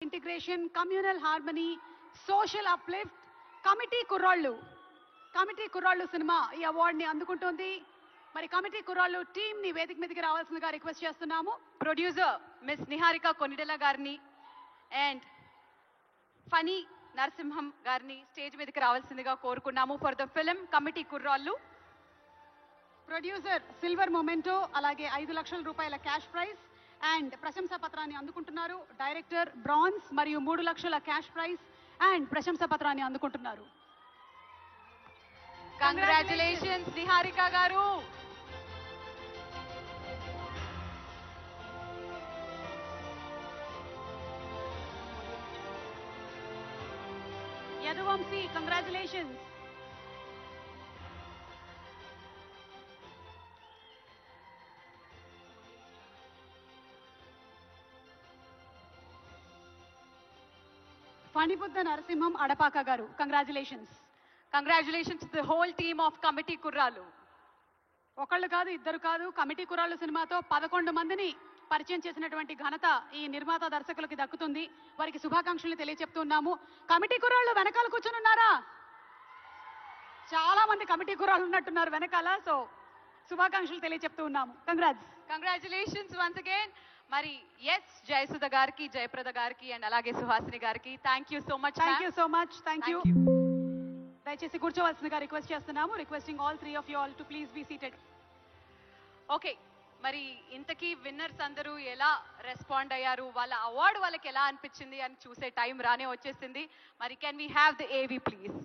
Integration, communal harmony, social uplift, committee కుర్రాళ్ళు cinema ఈ అవార్డుని అందుకుంటుంది. మరి కమిటీ కుర్రాళ్ళు టీమ్ ని వేదిక మీదకి రావాల్సిందిగా రిక్వెస్ట్ చేస్తున్నాము. ప్రొడ్యూసర్ మిస్ నిహారిక కొనిడెల గారిని అండ్ ఫనీ నరసింహం గారిని స్టేజ్ మీదకి రావాల్సిందిగా కోరుకున్నాము ఫర్ ద ఫిల్మ్ కమిటీ కుర్రాళ్ళు. ప్రొడ్యూసర్ సిల్వర్ మొమెంటో, అలాగే 5 లక్షల రూపాయల క్యాష్ ప్రైజ్ అండ్ ప్రశంసా పత్రాన్ని అందుకుంటున్నారు. డైరెక్టర్ బ్రాన్స్ మరియు 3 లక్షల క్యాష్ ప్రైజ్ అండ్ ప్రశంసా పత్రాన్ని అందుకుంటున్నారు. కంగ్రాచులేషన్స్ నిహారిక గారు. యదువంశీ, కంగ్రాచులేషన్స్. ఫణిబుద్ధ నరసింహం అడపాక గారు, congratulations. Congratulations to the whole team of committee కుర్రాళ్ళు. ఒకళ్ళు కాదు, ఇద్దరు కాదు, కమిటీ కుర్రాళ్ళు సినిమాతో 11 మందిని పరిచయం చేసినటువంటి ఘనత ఈ నిర్మాత దర్శకులకి దక్కుతుంది. వారికి శుభాకాంక్షలు తెలియజెప్తున్నాము. కమిటీ కుర్రాళ్ళు వెనకాల కూర్చొని ఉన్నారా? చాలా మంది కమిటీ కుర్రాళ్ళు ఉన్నట్టున్నారు వెనకాల. సో శుభాకాంక్షలు తెలియజెప్తూ ఉన్నాము. Congratulations once again. మరి ఎస్ జయసుధ గారికి, జయప్రద గారికి అండ్ అలాగే సుహాసిని గారికి thank you so much. Thank you. దయచేసి కూర్చోవలసిందిగా రిక్వెస్ట్ చేస్తున్నాము. Requesting all 3 of you all to please be seated. Okay, మరి ఇంతకీ విన్నర్స్ అందరూ ఎలా రెస్పాండ్ అయ్యారు, వాళ్ళ అవార్డు వాళ్ళకి ఎలా అనిపించింది అని చూసే టైం రానే వచ్చేసింది. మరి కెన్ వీ హ్యావ్ ద ఏవీ ప్లీజ్?